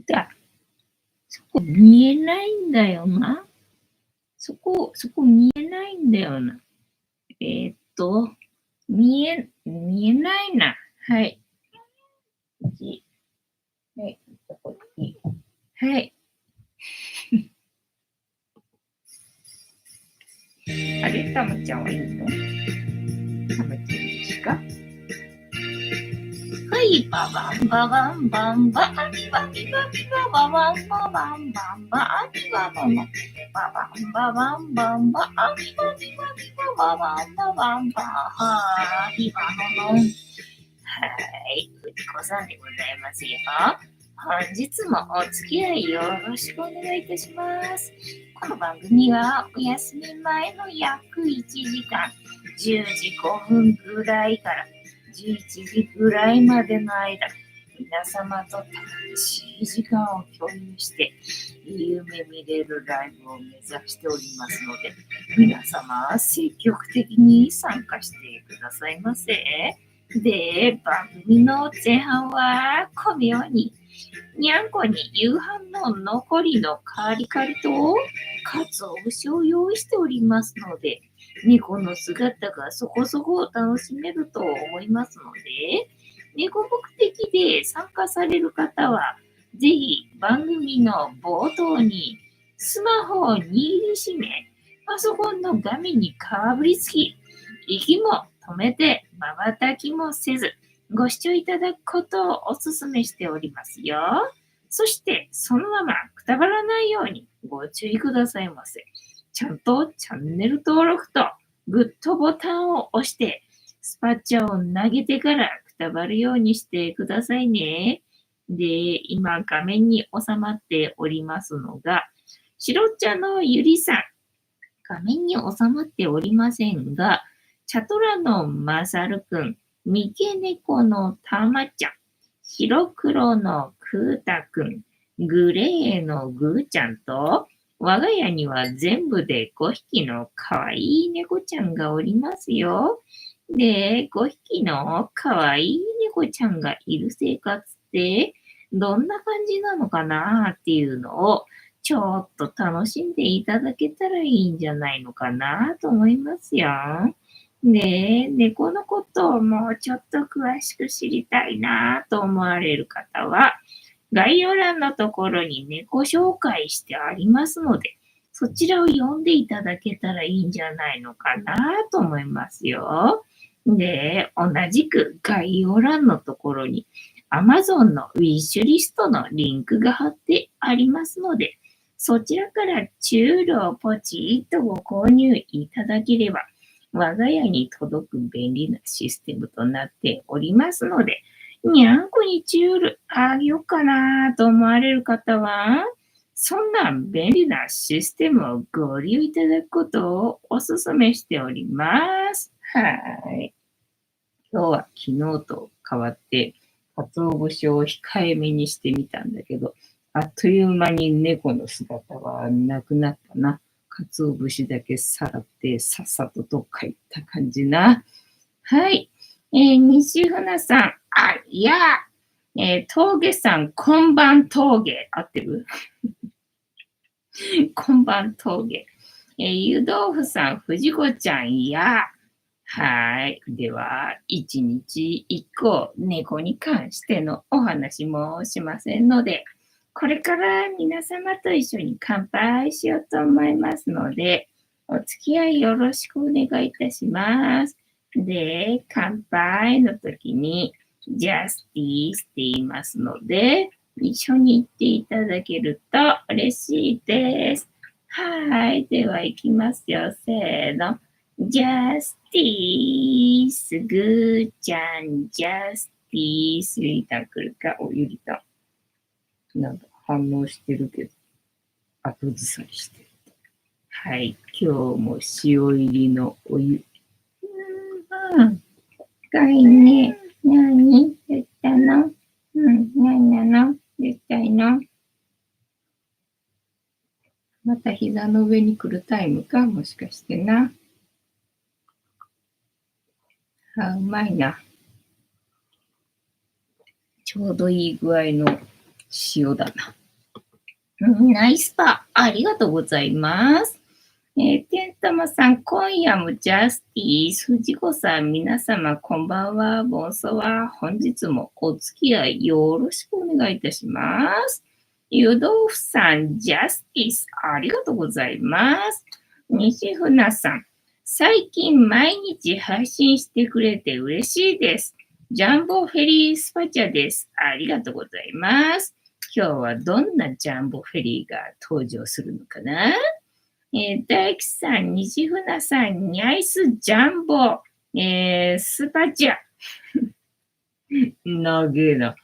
だ。そこ見えないんだよな。そこ見えないんだよな。見えないな。はい。はい。こっち。はい。あれ、たまちゃんはいいの？たまちゃんですか？はい、ババンババンバンババビバビバビバババンババンバンバビババンババンババンバンバビバビバビバババンババンバハビバノノン。はい、藤子さんでございますよ。本日もお付き合いよろしくお願いいたします。この番組はお休み前の約1時間、10時5分ぐらいから11時ぐらいまでの間、皆様と楽しい時間を共有して、夢見れるライブを目指しておりますので、皆様積極的に参加してくださいませ。で、番組の前半はこのように、にゃんこに夕飯の残りのカリカリと、かつお節を用意しておりますので、猫の姿がそこそこ楽しめると思いますので、猫目的で参加される方は、ぜひ番組の冒頭にスマホを握りしめ、パソコンの画面にかぶりつき、息も止めて瞬きもせず、ご視聴いただくことをお勧めしておりますよ。そして、そのままくたばらないようにご注意くださいませ。ちゃんとチャンネル登録とグッドボタンを押して、スパチャを投げてからくたばるようにしてくださいね。で、今画面に収まっておりますのが、白茶のゆりさん、画面に収まっておりませんが、チャトラのまさるくん、三毛猫のたまちゃん、白黒のくーたくん、グレーのぐーちゃんと、我が家には全部で5匹のかわいい猫ちゃんがおりますよ。で、5匹のかわいい猫ちゃんがいる生活ってどんな感じなのかなっていうのをちょっと楽しんでいただけたらいいんじゃないのかなと思いますよ。で、猫のことをもうちょっと詳しく知りたいなと思われる方は、概要欄のところに猫紹介してありますので、そちらを読んでいただけたらいいんじゃないのかなと思いますよ。で、同じく概要欄のところに Amazon のウィッシュリストのリンクが貼ってありますので、そちらからチュールをポチッとご購入いただければ、我が家に届く便利なシステムとなっておりますので、にゃんこにチュールあげようかなと思われる方は、そんな便利なシステムをご利用いただくことをお勧めしております。はい。今日は昨日と変わって、鰹節を控えめにしてみたんだけど、あっという間に猫の姿はなくなったな。鰹節だけさらってさっさとどっか行った感じな。はい。西船さん、いや、峠さん、こんばん峠。合ってる？こんばん峠。湯豆腐さん、藤子ちゃん、いや。はい。では、一日一個、猫に関してのお話もしませんので、これから皆様と一緒に乾杯しようと思いますので、お付き合いよろしくお願いいたします。で、乾杯の時に、ジャスティーって言いますので、一緒に言っていただけると嬉しいです。はい。では、行きますよ。せーの。ジャスティース、ぐーちゃん、ジャスティース、ゆりたん来るか、ゆりたん。なんか反応してるけど、後ずさりしてる。はい、今日も塩入りのお湯。深いね。何言ったの？何なの？言ったいの？また膝の上に来るタイムかもしかしてな。うまいな。ちょうどいい具合の塩だな。ナイスパー、ありがとうございます。てんたまさん、今夜もジャスティス、藤子さん、皆様、こんばんは、ボンソワ。本日もお付き合いよろしくお願いいたします。湯豆腐さん、ジャスティス、ありがとうございます。西船さん、最近毎日配信してくれて嬉しいです。ジャンボフェリースパチャです。ありがとうございます。今日はどんなジャンボフェリーが登場するのかな？大樹さん、西船さん、ニャイスジャンボ、スパチャ。長えな。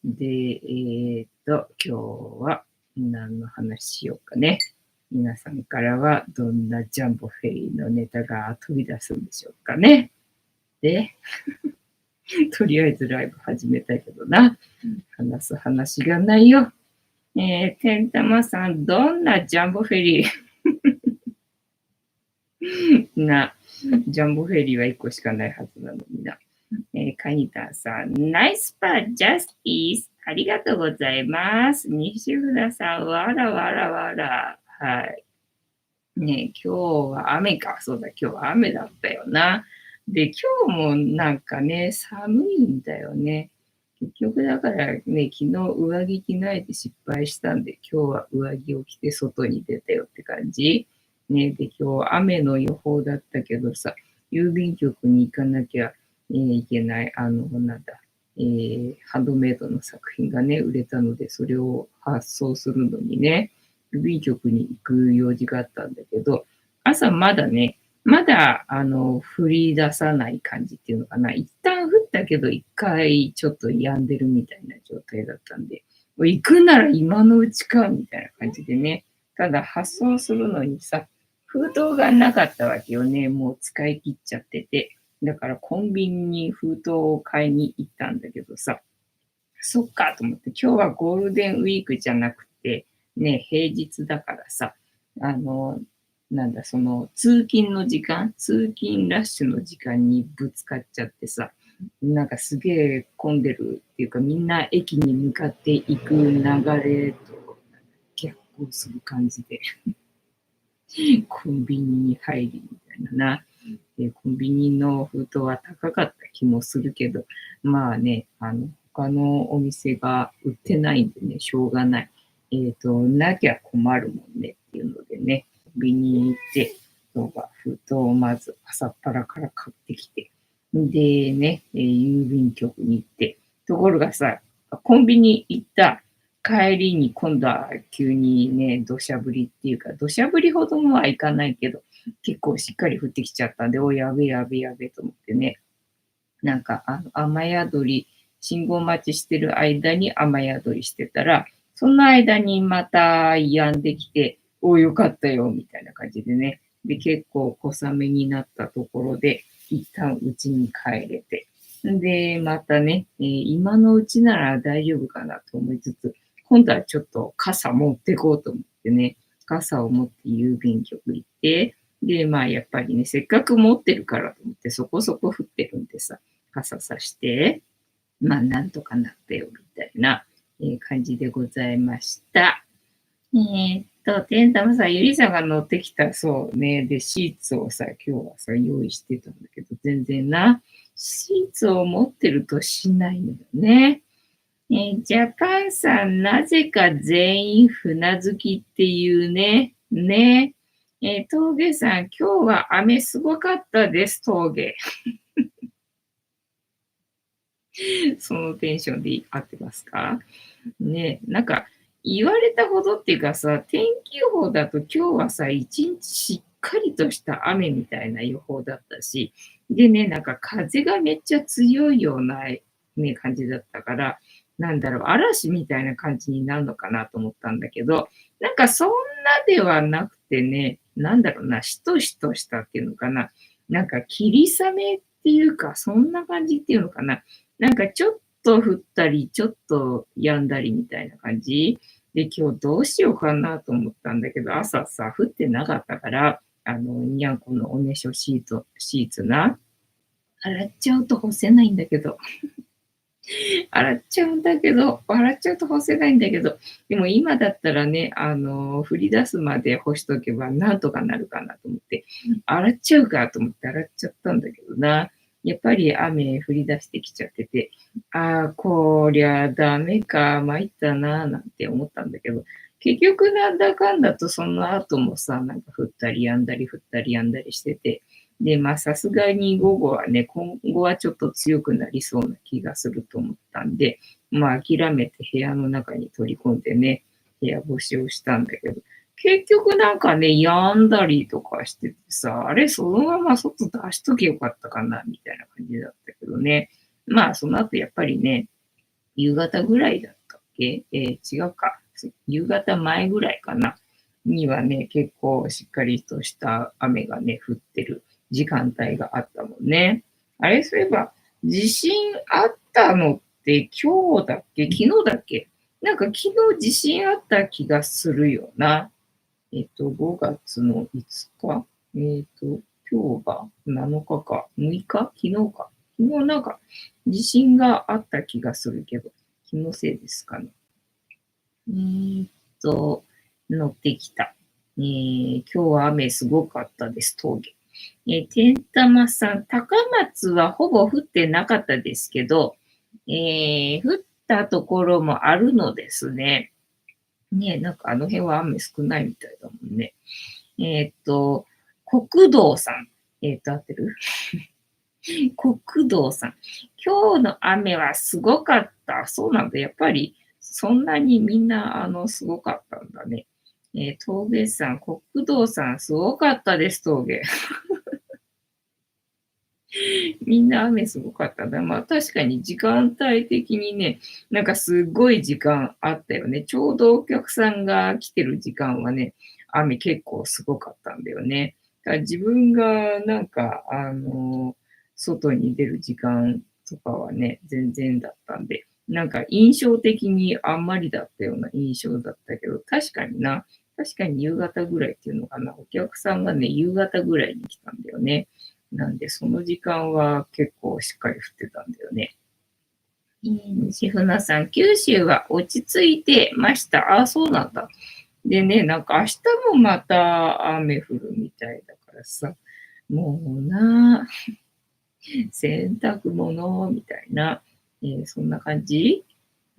で、今日は何の話しようかね。皆さんからはどんなジャンボフェリーのネタが飛び出すんでしょうかね。で、とりあえずライブ始めたいけどな。話す話がないよ。てんたまさん、どんなジャンボフェリーな、ジャンボフェリーは1個しかないはずなのにな。カニタンさん、ナイスパージャスティス。ありがとうございます。西村さん、わらわらわら。はい。ね、今日は雨か。そうだ、今日は雨だったよな。で、今日もなんかね、寒いんだよね。結局だからね、昨日上着着ないで失敗したんで、今日は上着を着て外に出たよって感じ。ね、で、今日雨の予報だったけどさ、郵便局に行かなきゃ、いけない、なんだ、ハンドメイドの作品がね、売れたので、それを発送するのにね、郵便局に行く用事があったんだけど、朝まだね、まだ、降り出さない感じっていうのかな。一旦降ったけど、一回ちょっと止んでるみたいな状態だったんで、行くなら今のうちか、みたいな感じでね。ただ発送するのにさ、封筒がなかったわけよね。もう使い切っちゃってて。だからコンビニに封筒を買いに行ったんだけどさ、そっかと思って、今日はゴールデンウィークじゃなくて、ね、平日だからさ、なんだ、その、通勤ラッシュの時間にぶつかっちゃってさ、なんかすげえ混んでるっていうか、みんな駅に向かっていく流れと逆行する感じで、コンビニに入りみたいなな。コンビニの封筒は高かった気もするけど、まあね、他のお店が売ってないんでね、しょうがない。なきゃ困るもんねっていうのでね、コンビニに行って、封筒をまず朝っぱらから買ってきて、でね、郵便局に行って、ところがさ、コンビニ行った帰りに今度は急にね、土砂降りっていうか、土砂降りほどもはいかないけど、結構しっかり降ってきちゃったんで、おやべやべやべと思ってね。なんか、雨宿り、信号待ちしてる間に雨宿りしてたら、その間にまた止んできて、お、よかったよ、みたいな感じでね。で、結構小雨になったところで、一旦家に帰れて。で、またね、今のうちなら大丈夫かなと思いつつ、今度はちょっと傘持ってこうと思ってね、傘を持って郵便局行って、で、まあやっぱりね、せっかく持ってるからと思ってそこそこ降ってるんでさ、傘さして、まあなんとかなったよみたいな、感じでございました。てんたまさん、ゆりさんが乗ってきた、そうね、で、シーツをさ、今日はさ、用意してたんだけど、全然な、シーツを持ってるとしないのよね。ジャパンさん、なぜか全員船好きっていうね。ね。峠さん、今日は雨すごかったです、峠。そのテンションで合ってますかね。なんか、言われたほどっていうかさ、天気予報だと今日はさ、一日しっかりとした雨みたいな予報だったし、でね、なんか風がめっちゃ強いような、ね、感じだったから、なんだろう、嵐みたいな感じになるのかなと思ったんだけど、なんかそんなではなくてね、なんだろうな、しとしとしたっていうのかな、なんか霧雨っていうか、そんな感じっていうのかな、なんかちょっと降ったり、ちょっと止んだりみたいな感じで、今日どうしようかなと思ったんだけど、朝さ、降ってなかったから、にゃんこのおねしょシーツな、洗っちゃうと干せないんだけど、洗っちゃうんだけど、洗っちゃうと干せないんだけど、でも今だったらね、降り出すまで干しとけばなんとかなるかなと思って、洗っちゃうかと思って洗っちゃったんだけどな。やっぱり雨降り出してきちゃってて、ああ、こりゃダメか、参ったな、なんて思ったんだけど、結局なんだかんだとその後もさ、なんか降ったり止んだり降ったり止んだりしてて、で、まあ、さすがに午後はね、今後はちょっと強くなりそうな気がすると思ったんで、まあ、諦めて部屋の中に取り込んでね、部屋干しをしたんだけど、結局なんかね、止んだりとかしててさ、あれ、そのまま外出しとけよかったかな、みたいな感じだったけどね。まあ、その後やっぱりね、夕方ぐらいだったっけ違うか。夕方前ぐらいかな。にはね、結構しっかりとした雨がね、降ってる時間帯があったもんね。あれ、そういえば、地震あったのって今日だっけ昨日だっけなんか昨日地震あった気がするよな。5月の5日今日が7日か、6日昨日か。昨日なんか地震があった気がするけど、気のせいですかね。乗ってきた。今日は雨すごかったです、峠。天玉さん、高松はほぼ降ってなかったですけど、降ったところもあるのですね。ね、なんかあの辺は雨少ないみたいだもんね。国道さん。合ってる国道さん。今日の雨はすごかった。そうなんだ。やっぱり、そんなにみんな、すごかったんだね。峠さん、国道さん、すごかったです、峠。みんな雨すごかったな。まあ確かに時間帯的にね、なんかすごい時間あったよね。ちょうどお客さんが来てる時間はね、雨結構すごかったんだよね。だから自分がなんか、外に出る時間とかはね、全然だったんで、なんか印象的にあんまりだったような印象だったけど、確かにな、確かに夕方ぐらいっていうのかな、お客さんがね、夕方ぐらいに来たんだよね。なんで、その時間は結構しっかり降ってたんだよね。西船さん、九州は落ち着いてました。ああ、そうなんだ。でね、なんか明日もまた雨降るみたいだからさ、もうな、洗濯物みたいな、そんな感じ。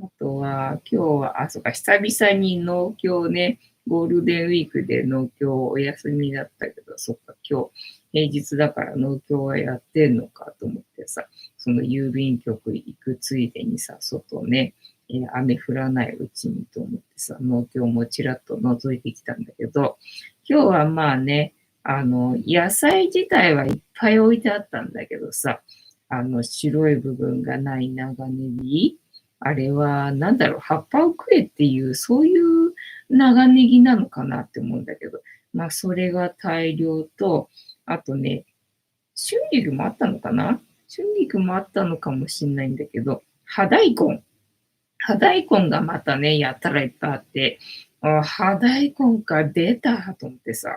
あとは、今日は、そうか、久々に農協ね、ゴールデンウィークで農協お休みだったけど、そっか、今日、平日だから農協はやってんのかと思ってさ、その郵便局行くついでにさ、外ね、雨降らないうちにと思ってさ、農協もちらっと覗いてきたんだけど、今日はまあね、野菜自体はいっぱい置いてあったんだけどさ、白い部分がない長ネギ、あれは、なんだろう、葉っぱを食えっていう、そういう長ネギなのかなって思うんだけど、まあ、それが大量と、あとね、春菊もあったのかな春菊もあったのかもしんないんだけど、葉大根。葉大根がまたね、やったらいっぱいあって、葉大根か出たと思ってさ、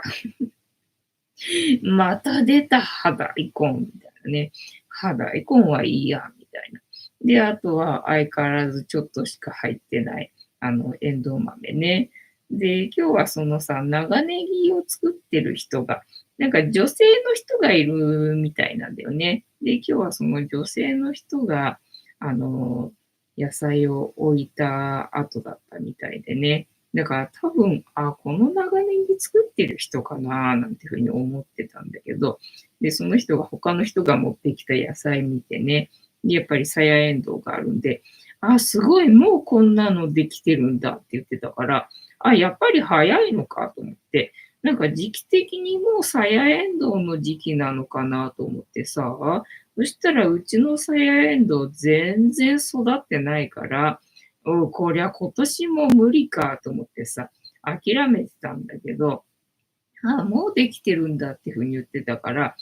また出た葉大根みたいなね。葉大根はいいや、みたいな。で、あとは相変わらずちょっとしか入ってない、エンドウ豆ね。で、今日はそのさ、長ネギを作ってる人が、なんか女性の人がいるみたいなんだよね。で、今日はその女性の人が、あの、野菜を置いた後だったみたいでね。だから多分、この長ネギ作ってる人かななんていうふうに思ってたんだけど、で、その人が他の人が持ってきた野菜見てね、でやっぱりさやえんどうがあるんで、すごい、もうこんなのできてるんだって言ってたから、やっぱり早いのかと思って、なんか時期的にもうさやえんどうの時期なのかなと思ってさ、そしたらうちのさやえんどう全然育ってないから、こりゃ今年も無理かと思ってさ、諦めてたんだけど、もうできてるんだっていうふうに言ってたから、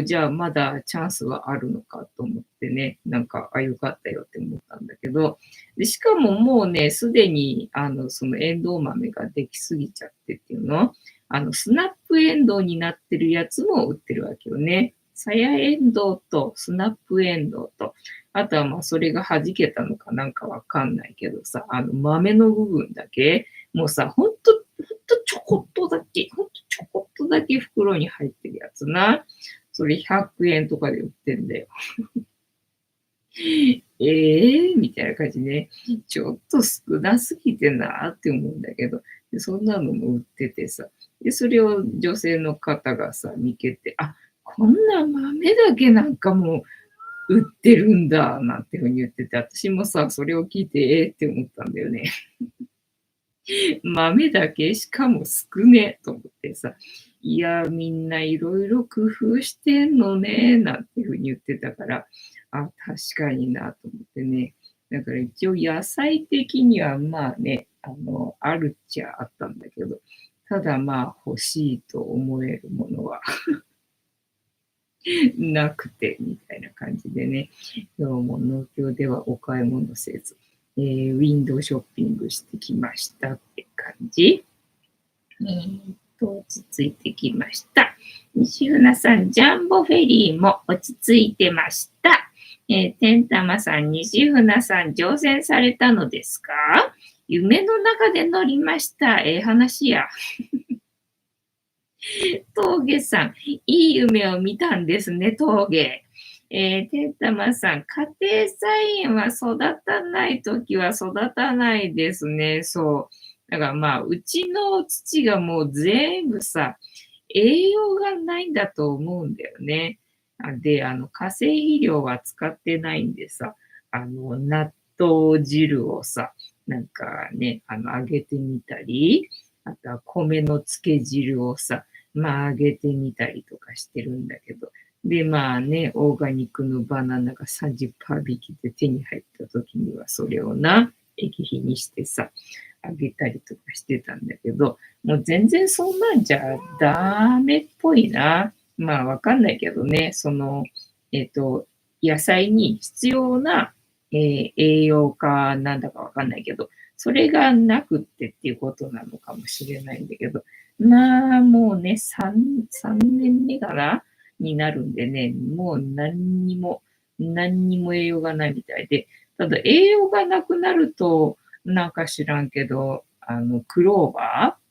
じゃあまだチャンスはあるのかと思ってね、なんか、よかったよって思ったんだけど、でしかももうね、すでに、そのエンドウ豆ができすぎちゃってっていうの、スナップエンドウになってるやつも売ってるわけよね。さやエンドウとスナップエンドウと、あとはまあそれが弾けたのかなんかわかんないけどさ、豆の部分だけ、もうさ、ほんとちょこっとだけ、ほんとちょこっとだけ袋に入ってるやつな。それ100円とかで売ってんだよ。みたいな感じね。ちょっと少なすぎてなって思うんだけど、でそんなのも売っててさ、で、それを女性の方がさ、見けて、あ、こんな豆だけなんかも売ってるんだ、なんていう風に言ってて、私もさ、それを聞いて、って思ったんだよね。豆だけしかも少ねと思ってさ、いや、みんないろいろ工夫してんのね、なんていう風に言ってたから、あ、確かになと思ってね。だから一応野菜的にはまあね、あるっちゃあったんだけど、ただまあ欲しいと思えるものはなくて、みたいな感じでね、今日も農協ではお買い物せず、ウィンドウショッピングしてきましたって感じ。落ち着いてきました。西船さん、ジャンボフェリーも落ち着いてました。天玉さん、西船さん、乗船されたのですか？夢の中で乗りました。話や。峠さん、いい夢を見たんですね、峠。天玉さん、家庭菜園は育たないときは育たないですね。そう。だからまあ、うちの土がもう全部さ、栄養がないんだと思うんだよね。で、化成肥料は使ってないんでさ、納豆汁をさ、なんかね、揚げてみたり、あとは米の漬け汁をさ、まあ揚げてみたりとかしてるんだけど、で、まあね、オーガニックのバナナが30%引きで手に入った時には、それをな、液肥にしてさ、あげたりとかしてたんだけど、もう全然そんなんじゃダメっぽいな。まあわかんないけどね、野菜に必要な、栄養かなんだかわかんないけど、それがなくってっていうことなのかもしれないんだけど、まあもうね、3年目かなになるんでね、もう何にも栄養がないみたいで、ただ栄養がなくなると、なんか知らんけど、クローバー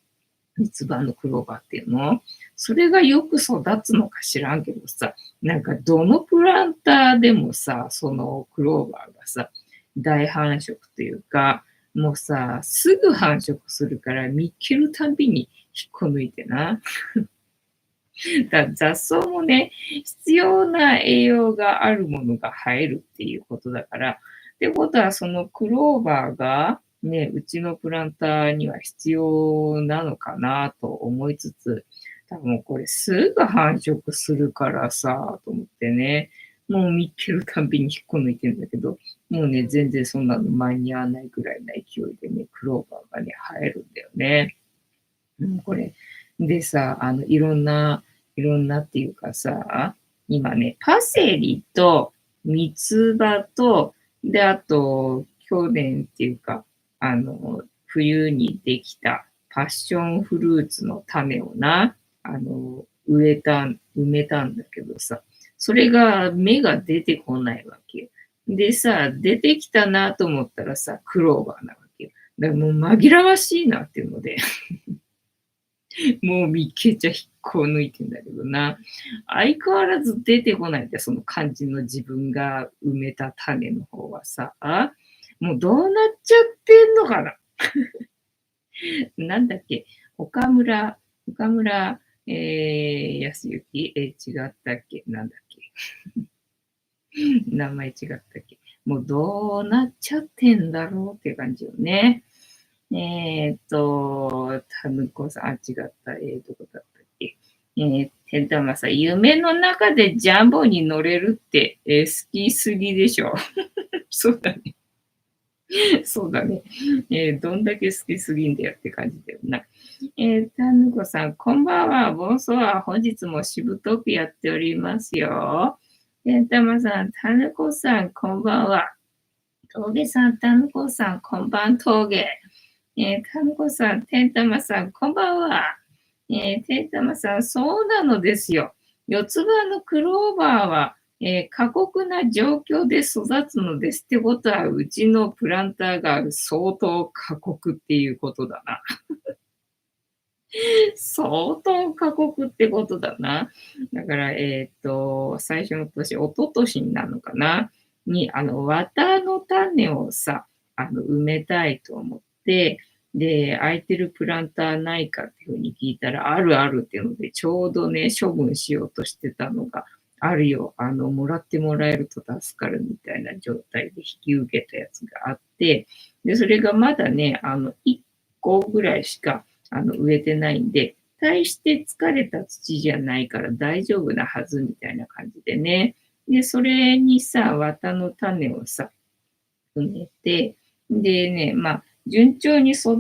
三つ葉のクローバーっていうのそれがよく育つのか知らんけどさ、なんかどのプランターでもさ、そのクローバーがさ、大繁殖というか、もうさ、すぐ繁殖するから見っけるたびに引っこ抜いてな。雑草もね、必要な栄養があるものが生えるっていうことだから、ってことはそのクローバーがね、うちのプランターには必要なのかなと思いつつ、多分これすぐ繁殖するからさ、と思ってね、もう見っけるたびに引っこ抜いてるんだけど、もうね、全然そんなの間に合わないぐらいな勢いでね、クローバーがね、生えるんだよね。これ。でさ、いろんなっていうかさ、今ね、パセリと三つ葉と、で、あと、去年っていうか、冬にできたパッションフルーツの種をな、埋めたんだけどさ、それが芽が出てこないわけよ。でさ、出てきたなと思ったらさ、クローバーなわけよ。だからもう紛らわしいなっていうので、もう見っけちゃ引っこ抜いてんだけどな。相変わらず出てこないんだよ、その肝心の自分が埋めた種の方はさ。もうどうなっちゃってんのかな。なんだっけ、岡村、康之違ったっけなんだっけ名前違ったっけもうどうなっちゃってんだろうって感じよね。たぬこさん、違った。どこだったっけてんたまさん、夢の中でジャンボに乗れるって、好きすぎでしょ。そうだね。そうだね。どんだけ好きすぎんだよって感じだよな。たぬこさん、こんばんは。ボンソワ。本日もしぶとくやっておりますよ。てんたまさん、たぬこさん、こんばんは。峠さん、たぬこさん、こんばん峠。かんこさん、てんたまさん、こんばんは。てんたまさん、そうなのですよ。四つ葉のクローバーは過酷な状況で育つのですってことは、うちのプランターが相当過酷っていうことだな。相当過酷ってことだな。だから、最初の年、一昨年になるのかなに、綿の種をさ、埋めたいと思って、で、空いてるプランターないかっていうふうに聞いたら、あるあるっていうので、ちょうどね、処分しようとしてたのが、あるよ、もらってもらえると助かるみたいな状態で引き受けたやつがあって、で、それがまだね、1個ぐらいしか、植えてないんで、大して疲れた土じゃないから大丈夫なはずみたいな感じでね。で、それにさ、綿の種をさ、埋めて、でね、まあ、順調に育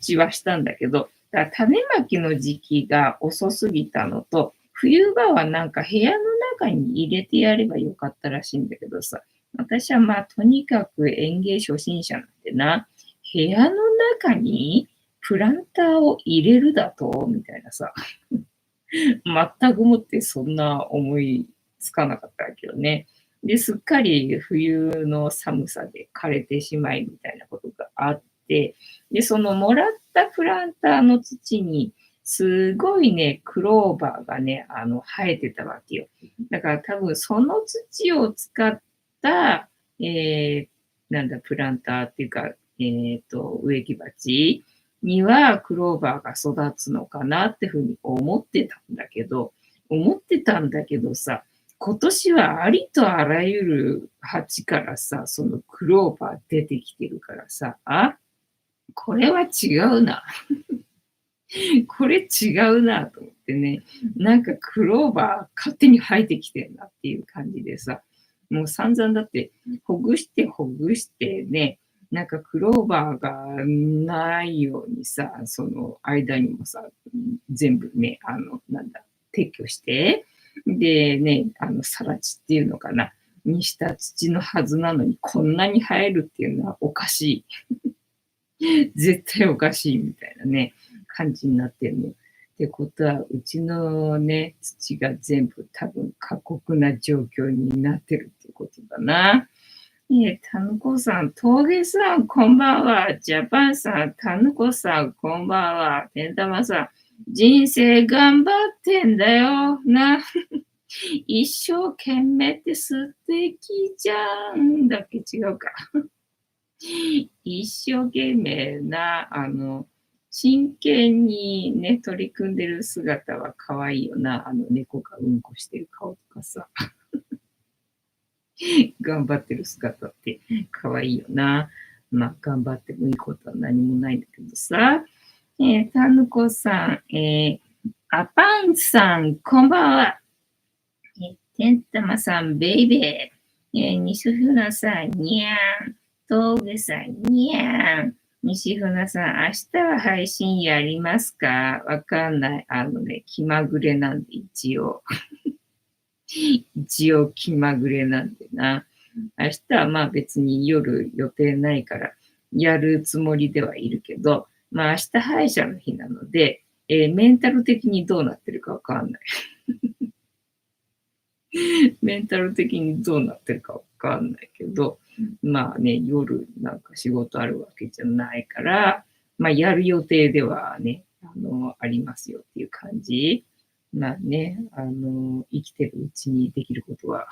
ちはしたんだけど、だから種まきの時期が遅すぎたのと、冬場はなんか部屋の中に入れてやればよかったらしいんだけどさ、私はまあ、とにかく園芸初心者なんてな、部屋の中にプランターを入れるだとみたいなさ、全くもってそんな思いつかなかったけどね。で、すっかり冬の寒さで枯れてしまいみたいなことがあって、で、そのもらったプランターの土に、すごいね、クローバーがね、生えてたわけよ。だから多分その土を使った、なんだ、プランターっていうか、植木鉢にはクローバーが育つのかなってふうに思ってたんだけどさ、今年はありとあらゆる鉢からさ、そのクローバー出てきてるからさ、これは違うな。これ違うなと思ってね。なんかクローバー勝手に生えてきてるなっていう感じでさ、もう散々だってほぐしてほぐしてね、なんかクローバーがないようにさ、その間にもさ、全部ね、なんだ、撤去して、でね、更地っていうのかな、にした土のはずなのにこんなに生えるっていうのはおかしい。絶対おかしいみたいなね、感じになってるの。ってことは、うちのね、土が全部多分過酷な状況になってるってことだな。たぬこさん、峠さん、こんばんは。ジャパンさん、たぬこさん、こんばんは。てんたまさん、人生頑張ってんだよ。な。一生懸命って素敵じゃん。だっけ違うか。一生懸命な、真剣にね、取り組んでる姿は可愛いよな。猫がうんこしてる顔とかさ。頑張ってる姿って可愛いよな。まあ、頑張ってもいいことは何もないんだけどさ。たぬこさん、あパンさん、こんばんは。てんたまさん、ベイベー。西船さん、にゃーん。峠さん、にゃーん。西船さん、明日は配信やりますか？わかんない。気まぐれなんで、一応。一応気まぐれなんでな。明日はまあ別に夜予定ないからやるつもりではいるけど、まあ明日歯医者の日なので、メンタル的にどうなってるかわかんない。メンタル的にどうなってるかわかんないけど、まあね、夜なんか仕事あるわけじゃないから、まあやる予定ではね、ありますよっていう感じ。まあね、生きてるうちにできることは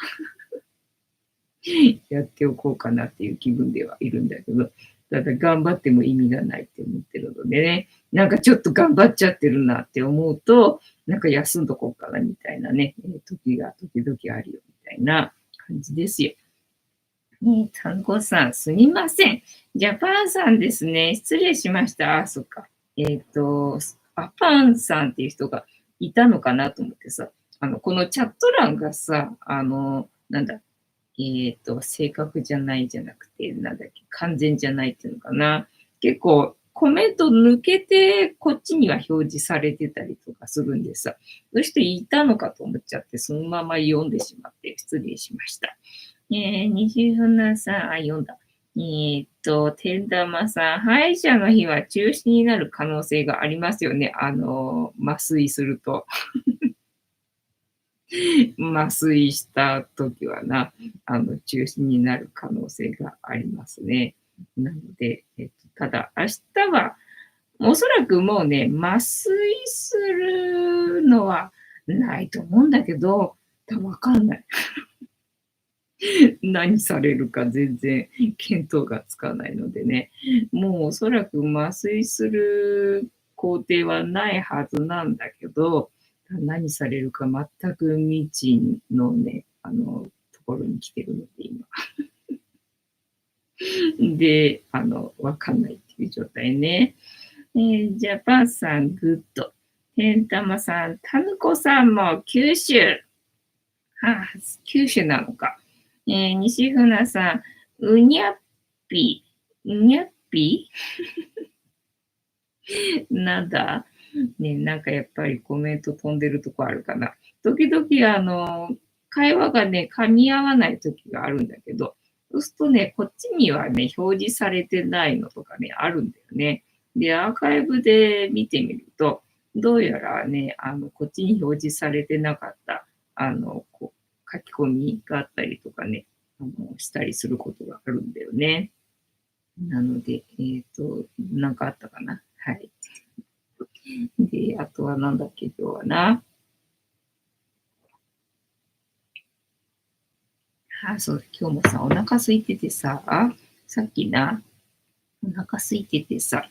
やっておこうかなっていう気分ではいるんだけど、ただ頑張っても意味がないって思ってるのでね、なんかちょっと頑張っちゃってるなって思うと、なんか休んどこうかなみたいなね、時が時々あるよみたいな感じですよ。単語さん、すみません。ジャパンさんですね。失礼しました。そっか。アパンさんっていう人がいたのかなと思ってさ、このチャット欄がさ、なんだ、正確じゃないじゃなくて、なんだっけ、完全じゃないっていうのかな。結構、コメント抜けて、こっちには表示されてたりとかするんでさ、どうしていたのかと思っちゃって、そのまま読んでしまって失礼しました。西船さん、読んだ。天玉さん、歯医者の日は中止になる可能性がありますよね。麻酔すると。麻酔した時はな、中止になる可能性がありますね。なので、ただ明日はおそらくもうね、麻酔するのはないと思うんだけど、わかんない。何されるか全然見当がつかないのでね、もうおそらく麻酔する工程はないはずなんだけど、何されるか全く未知のね、ところに来てるので、今。で、わかんないっていう状態ね。ジャパンさん、グッド。てんたまさん、たぬこさんも九州。はあ、九州なのか。西船さん、うにゃっぴ。うにゃっぴなんだね、なんかやっぱりコメント飛んでるとこあるかな。時々会話がね、噛み合わない時があるんだけど、そうするとね、こっちにはね、表示されてないのとかね、あるんだよね。で、アーカイブで見てみると、どうやらね、こっちに表示されてなかった、書き込みがあったりとかね、したりすることがあるんだよね。なので、なんかあったかな。はい。で、あとはなんだっけ、今日はな。そう、今日もさ、お腹空いててさ、さっきな、お腹空いててさ、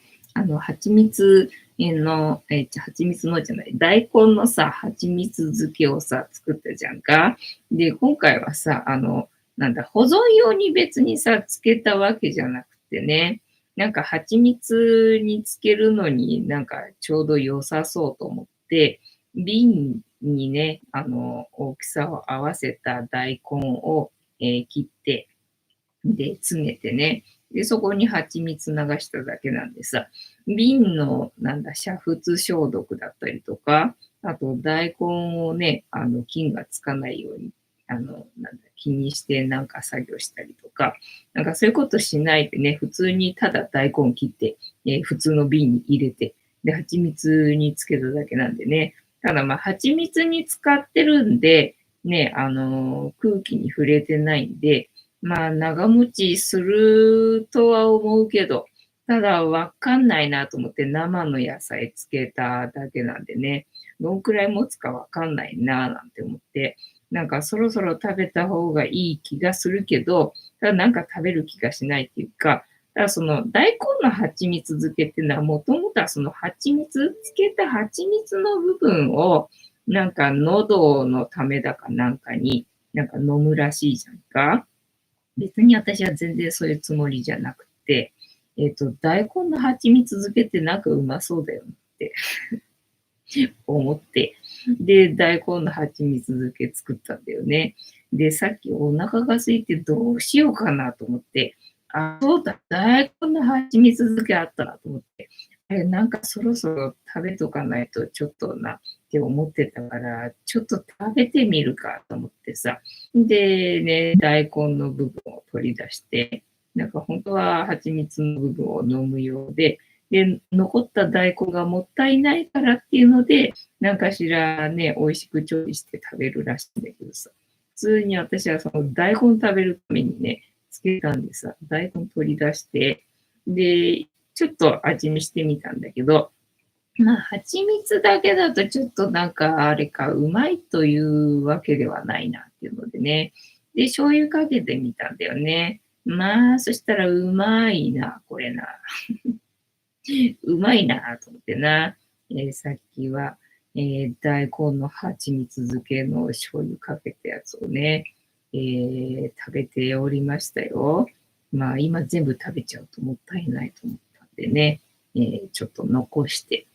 蜂蜜の、蜂蜜のじゃない、大根のさ、蜂蜜漬けをさ、作ったじゃんか。で、今回はさ、なんだ、保存用に別にさ、漬けたわけじゃなくてね、なんか蜂蜜に漬けるのになんかちょうど良さそうと思って、瓶にね、大きさを合わせた大根を、切って、で、詰めてね、で、そこに蜂蜜流しただけなんでさ、瓶の、なんだ、煮沸消毒だったりとか、あと大根をね、菌がつかないように、なんだ、気にしてなんか作業したりとか、なんかそういうことしないでね、普通にただ大根切って、普通の瓶に入れて、で、蜂蜜につけただけなんでね、ただまあ、蜂蜜に使ってるんで、ね、空気に触れてないんで、まあ、長持ちするとは思うけど、ただわかんないなと思って生の野菜つけただけなんでね、どんくらい持つかわかんないななんて思って、なんかそろそろ食べた方がいい気がするけど、ただなんか食べる気がしないっていうか、ただその大根の蜂蜜漬けっていうのはもともとはその蜂蜜、漬けた蜂蜜の部分をなんか喉のためだかなんかになんか飲むらしいじゃんか。別に私は全然そういうつもりじゃなくて、大根の蜂蜜漬けってなんかうまそうだよって思って、で、大根の蜂蜜漬け作ったんだよね。で、さっきお腹が空いてどうしようかなと思って、そうだ、大根の蜂蜜漬けあったなと思って、なんかそろそろ食べとかないとちょっとなって思ってたから、ちょっと食べてみるかと思ってさ。でね、大根の部分を取り出して、なんか本当は蜂蜜の部分を飲むようで、で、残った大根がもったいないからっていうので、なんかしらね、美味しく調理して食べるらしいんだけどさ。普通に私はその大根食べるためにね、つけたんでさ、大根取り出して、で、ちょっと味見してみたんだけど、まあ、蜂蜜だけだとちょっとなんかあれか、うまいというわけではないなっていうのでね。で、醤油かけてみたんだよね。まあ、そしたらうまいな、これな。うまいなと思ってな。さっきは、大根の蜂蜜漬けの醤油かけたやつをね、食べておりましたよ。まあ、今全部食べちゃうともったいないと思ったんでね、ちょっと残して、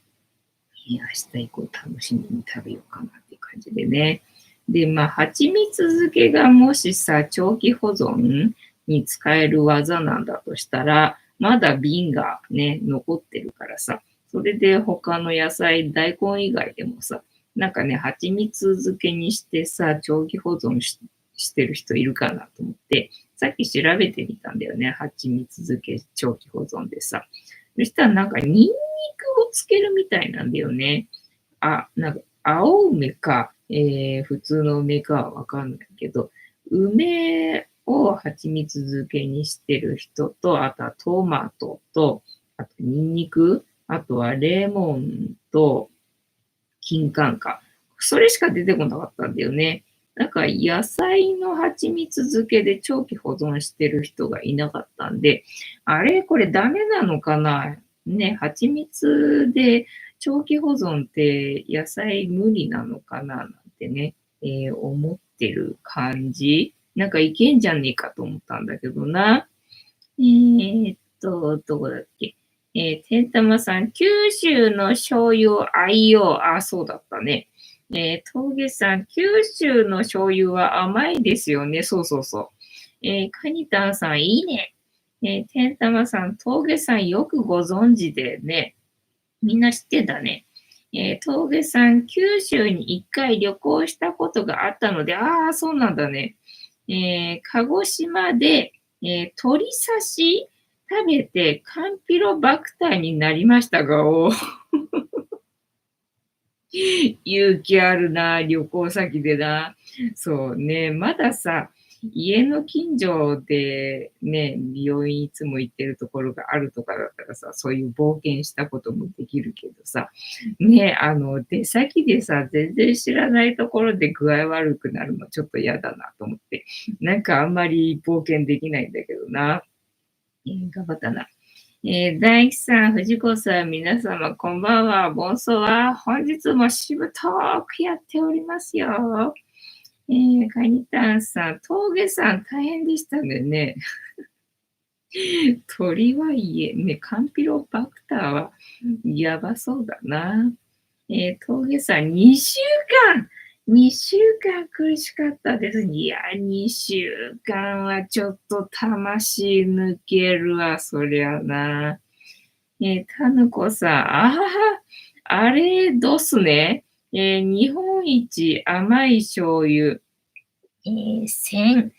明日以降楽しみに食べようかなっていう感じでね。で、まあ、蜂蜜漬けがもしさ、長期保存に使える技なんだとしたら、まだ瓶がね、残ってるからさ、それで他の野菜、大根以外でもさ、なんかね、蜂蜜漬けにしてさ、長期保存してる人いるかなと思って、さっき調べてみたんだよね、蜂蜜漬け長期保存でさ。そしたらなんかニンニクをつけるみたいなんだよね。なんか青梅か、普通の梅かはわかんないけど、梅を蜂蜜漬けにしてる人と、あとはトマトと、あとニンニク、あとはレモンと金柑か。それしか出てこなかったんだよね。なんか野菜の蜂蜜漬けで長期保存してる人がいなかったんで、あれこれダメなのかなね、蜂蜜で長期保存って野菜無理なのかななんてね、思ってる感じ。なんかいけんじゃねえかと思ったんだけどな。どこだっけ。てんたまさん、九州の醤油を愛用。あ、そうだったね。峠さん、九州の醤油は甘いですよね。そうそうそう。カニタンさん、いいね。てんたまさん、峠さん、よくご存知でね。みんな知ってたね。峠さん、九州に一回旅行したことがあったので、ああ、そうなんだね。鹿児島で、鶏刺し食べてカンピロバクターになりましたが、勇気あるな、旅行先でな。そうね、まださ、家の近所でね、病院いつも行ってるところがあるとかだったらさ、そういう冒険したこともできるけどさ、ね、出先でさ、全然知らないところで具合悪くなるのちょっと嫌だなと思って、なんかあんまり冒険できないんだけどな。頑張ったな。大吉さん、藤子さん、皆様、こんばんは。ボンソは、本日もしぶとーくやっておりますよ。カニタンさん、峠さん、大変でしたね。鳥はいえ、ね、カンピロバクターは、やばそうだな。峠さん、2週間、2週間苦しかったです。いや、2週間はちょっと魂抜けるわ、そりゃな。たぬこさん、あれどすね。日本一甘い醤油、千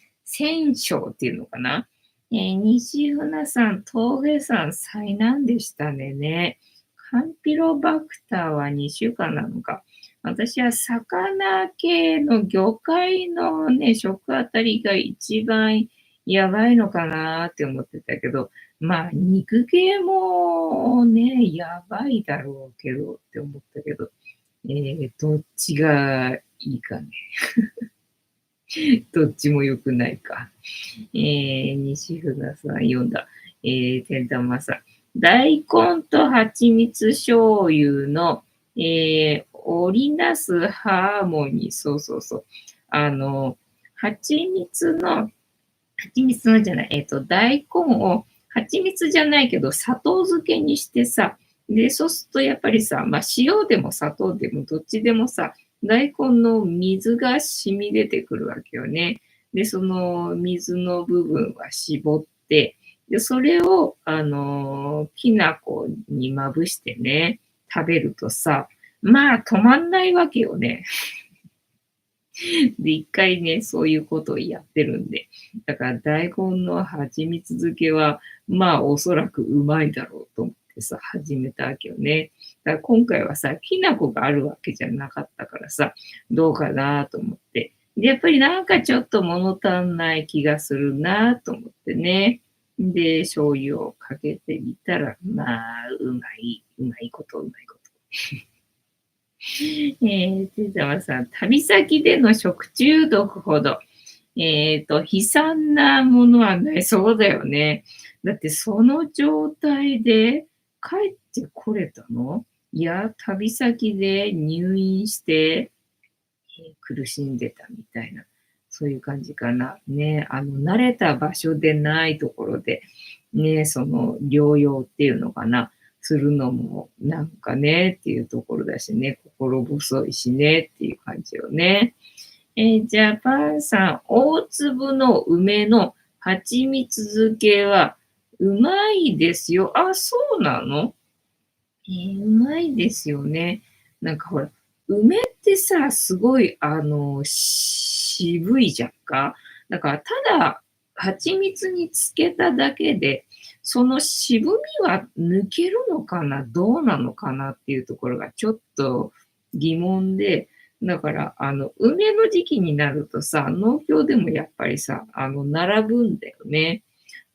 椒っていうのかな。西船さん、峠さん、災難でしたね。カンピロバクターは2週間なのか。私は魚系の魚介のね、食あたりが一番やばいのかなって思ってたけど、まあ、肉系もね、やばいだろうけどって思ったけど、どっちがいいかね。どっちも良くないか。西船さん読んだ。天玉さん。大根と蜂蜜醤油の、織りなすハーモニー。そうそうそう。蜂蜜の、蜂蜜のじゃない、大根を、蜂蜜じゃないけど、砂糖漬けにしてさ、で、そうするとやっぱりさ、まあ、塩でも砂糖でもどっちでもさ、大根の水が染み出てくるわけよね。で、その水の部分は絞って、で、それを、きな粉にまぶしてね、食べるとさ、まあ止まんないわけよね。で、一回ね、そういうことをやってるんで。だから大根の蜂蜜漬けは、まあおそらくうまいだろうと思ってさ、始めたわけよね。だから今回はさ、きな粉があるわけじゃなかったからさ、どうかなと思って。で、やっぱりなんかちょっと物足んない気がするなと思ってね。で、醤油をかけてみたら、まあ、うまいこと、うまいこと。てざまさん、旅先での食中毒ほど、悲惨なものはない。そうだよね。だってその状態で帰ってこれたの？いや、旅先で入院して、苦しんでたみたいな、そういう感じかな。ね、慣れた場所でないところで、ね、その療養っていうのかな、するのもなんかねっていうところだしね、心細いしねっていう感じよね。ジャパンさん、大粒の梅の蜂蜜漬けはうまいですよ。あ、そうなの？うまいですよね。なんかほら、梅ってさ、すごい、渋いじゃんか。だから、ただ、蜂蜜につけただけで、その渋みは抜けるのかな、どうなのかなっていうところがちょっと疑問で、だから、梅の時期になるとさ、農協でもやっぱりさ、並ぶんだよね。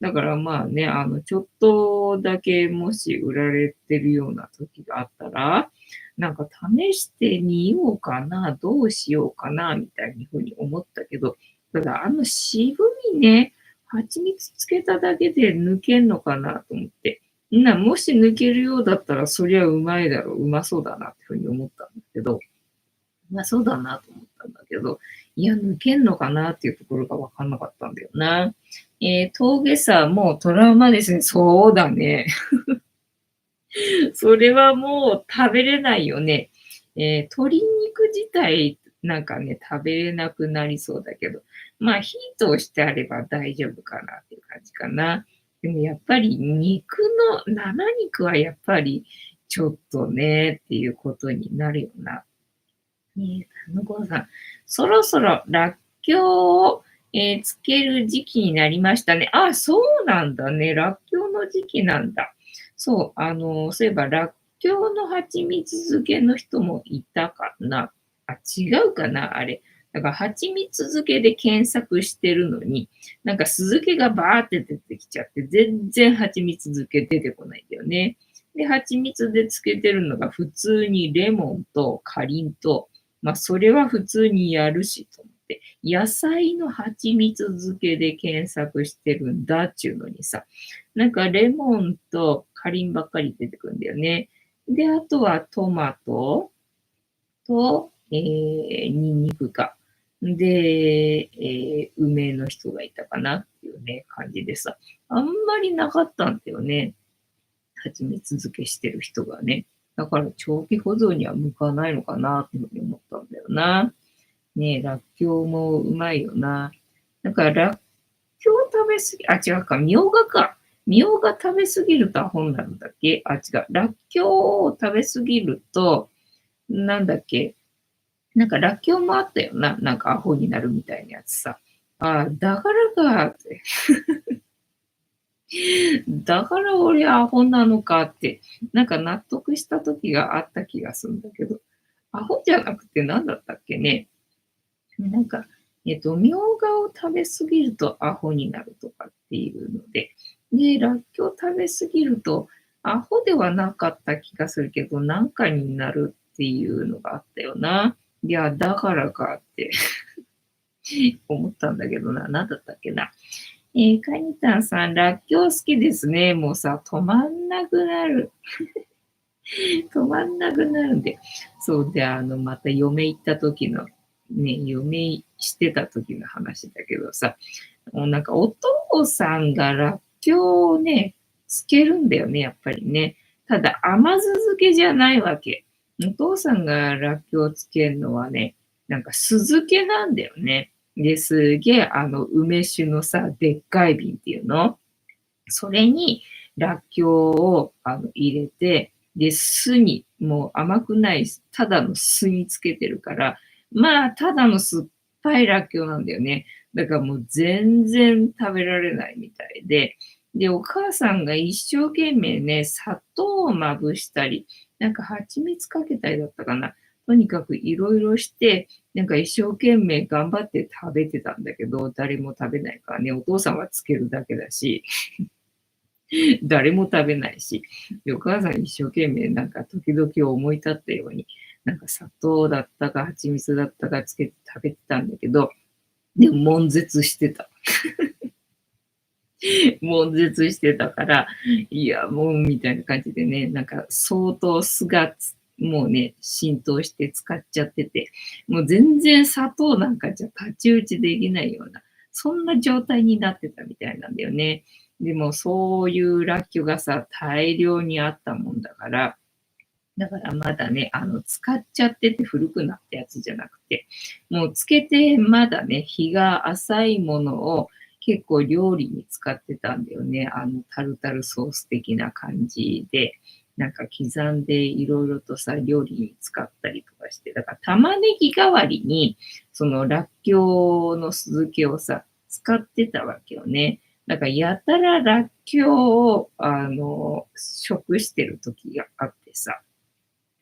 だからまあね、ちょっとだけもし売られてるような時があったら、なんか試してみようかな、どうしようかな、みたいにふうに思ったけど、ただ渋みね、蜂蜜つけただけで抜けんのかなと思って。もし抜けるようだったら、そりゃうまいだろう、うまそうだなってふうに思ったんだけど、まあそうだなと思ったんだけど、いや、抜けんのかなっていうところがわかんなかったんだよな。峠さ、もうトラウマですね。そうだね。それはもう食べれないよね。鶏肉自体、なんかね、食べれなくなりそうだけど、まあ、火通してあれば大丈夫かなっていう感じかな。でもやっぱり生肉はやっぱりちょっとねっていうことになるよな。のこさん、そろそろらっきょうを、つける時期になりましたね。あ、そうなんだね。らっきょうの時期なんだ。そう、そういえば、らっきょうの蜂蜜漬けの人もいたかな。あ、違うかな、あれ。だから、蜂蜜漬けで検索してるのに、なんか酢漬けがバーって出てきちゃって、全然蜂蜜漬け出てこないんだよね。で、蜂蜜で漬けてるのが普通にレモンとかりんと、まあ、それは普通にやるしと思って、野菜の蜂蜜漬けで検索してるんだっちゅうのにさ、なんかレモンとかりんばっかり出てくるんだよね。で、あとはトマトと、ニンニクか。で、梅の人がいたかなっていうね、感じでさ、あんまりなかったんだよね。蜂蜜漬けしてる人がね。だから長期保存には向かないのかなっていうふうに思ったんだよな。ねえ、らっきょうもうまいよな。だかららっきょう食べすぎ、あ、違うか、みょうがか。みょうが食べすぎるとアホになるんだっけ。あ、違う。らっきょうを食べすぎると、なんだっけ。なんからっきょうもあったよな。なんかアホになるみたいなやつさ。あ、だからかって。だから俺アホなのかって、なんか納得した時があった気がするんだけど、アホじゃなくて何だったっけね。なんか、みょうがを食べ過ぎるとアホになるとかっていうので、で、らっきょう食べ過ぎると、アホではなかった気がするけど、なんかになるっていうのがあったよな。いや、だからかって思ったんだけどな、何だったっけな。カニタンさん、らっきょう好きですね。もうさ、止まんなくなる。止まんなくなるんで。そうで、また嫁行った時の、ね、嫁してた時の話だけどさ、もうなんかお父さんがらっきょうをね、つけるんだよね、やっぱりね。ただ甘酢漬けじゃないわけ。お父さんがらっきょうをつけるのはね、なんか酢漬けなんだよね。で、すげえ、梅酒のさ、でっかい瓶っていうのそれに、らっきょうを入れて、で、酢に、もう甘くない、ただの酢につけてるから、まあ、ただの酸っぱいらっきょうなんだよね。だからもう全然食べられないみたいで、で、お母さんが一生懸命ね、砂糖をまぶしたり、なんか蜂蜜かけたりだったかな。とにかくいろいろして、なんか一生懸命頑張って食べてたんだけど、誰も食べないからね、お父さんはつけるだけだし、誰も食べないし、でお母さん一生懸命なんか時々思い立ったように、なんか砂糖だったか蜂蜜だったかつけて食べてたんだけど、でも悶絶してた。悶絶してたから、いや、もうみたいな感じでね、なんか相当酢がもうね、浸透して使っちゃってて、もう全然砂糖なんかじゃ太刀打ちできないような、そんな状態になってたみたいなんだよね。でもそういうラッキョがさ、大量にあったもんだから、だからまだね、使っちゃってて古くなったやつじゃなくて、もうつけてまだね、日が浅いものを結構料理に使ってたんだよね。タルタルソース的な感じで、なんか刻んでいろいろとさ、料理に使ったりとかして、だから玉ねぎ代わりに、そのらっきょうの酢漬けをさ、使ってたわけよね。だからやたららっきょうを、食してる時があってさ、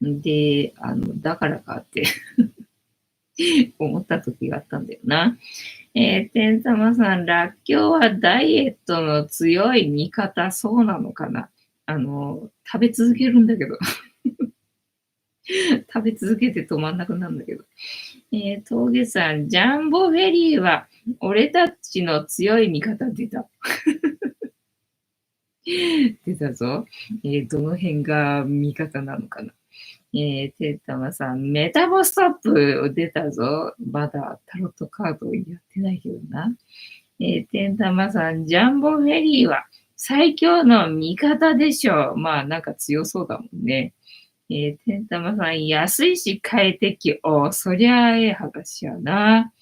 で、だからかって思った時があったんだよな。天様さん、らっきょうはダイエットの強い味方、そうなのかな。食べ続けるんだけど、食べ続けて止まんなくなるんだけど。峠さん、ジャンボフェリーは、俺たちの強い味方出た。出たぞ。どの辺が味方なのかな。てったまさん、メタボストップ出たぞ。まだタロットカードやってないけどな。てんたまさん、ジャンボフェリーは最強の味方でしょう。まあ、なんか強そうだもんね。てんたまさん、安いし快適。お、そりゃあええ話やな。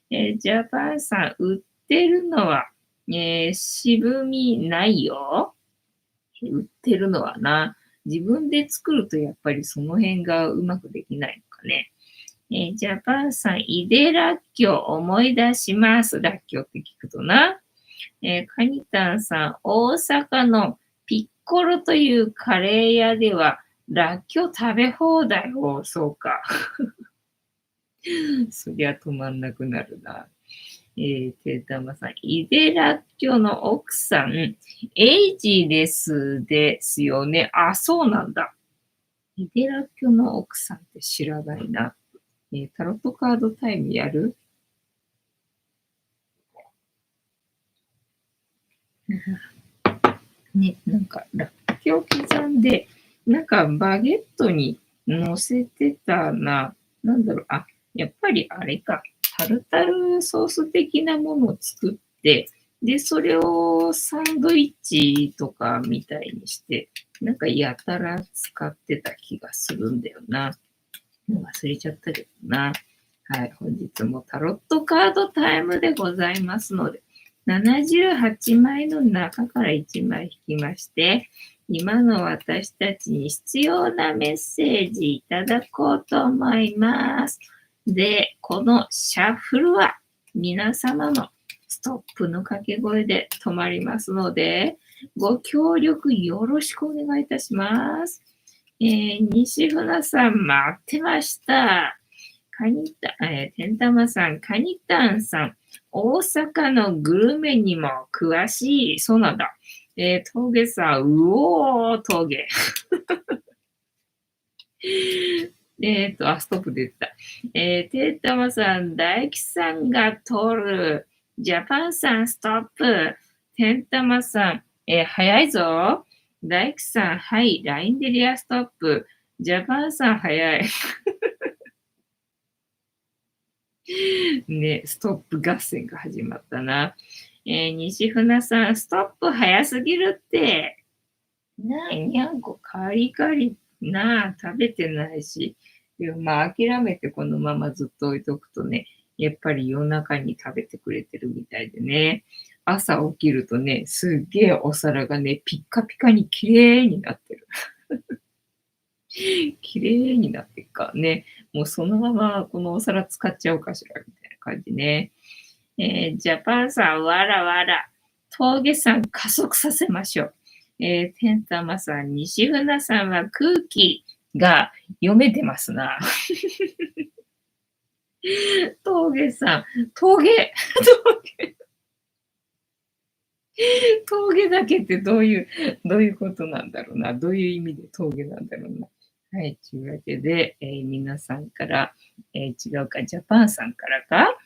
ジャパンさん、売ってるのは、渋みないよ。売ってるのはな。自分で作るとやっぱりその辺がうまくできないのかね。ジャパンさん、イデラッキョ思い出します。ラッキョって聞くとな。カニタンさん、大阪のピッコロというカレー屋では、ラッキョ食べ放題を、そうか。そりゃ止まんなくなるな。てたまさん、イデラッキョの奥さん、エイジレスですよね。あ、そうなんだ。イデラッキョの奥さんって知らないな。タロットカードタイムやるね、なんか、ラッキョを刻んで、なんかバゲットに乗せてたな。なんだろう、あ、やっぱりあれか。タルタルソース的なものを作って、で、それをサンドイッチとかみたいにして、なんかやたら使ってた気がするんだよな。もう忘れちゃったけどな。はい、本日もタロットカードタイムでございますので、78枚の中から1枚引きまして、今の私たちに必要なメッセージいただこうと思います。で、このシャッフルは皆様のストップの掛け声で止まりますので、ご協力よろしくお願いいたします。西船さん待ってました。てんたまさん、カニタンさん、大阪のグルメにも詳しい。そうなんだ。峠さん、うおー、峠。ストップ出てた。てんたまさん、大吉さんが通る。ジャパンさん、ストップ。てんたまさん、早いぞ。大吉さん、はい、LINE でリアストップ。ジャパンさん、早い。ね、ストップ合戦が始まったな。西船さん、ストップ早すぎるって。にゃんこカリカリなあ、食べてないし。まあ、諦めてこのままずっと置いとくとね、やっぱり夜中に食べてくれてるみたいでね。朝起きるとね、すっげえお皿がね、ピッカピカに綺麗になってる。綺麗になっていくからね。もうそのままこのお皿使っちゃおうかしら、みたいな感じね。ジャパンさん、わらわら。峠さん、加速させましょう。天玉さん、西船さんは空気が読めてますな。峠さん、峠峠だけってどういうことなんだろうな。どういう意味で峠なんだろうな。はい、というわけで、皆さんから、違うか、ジャパンさんからか、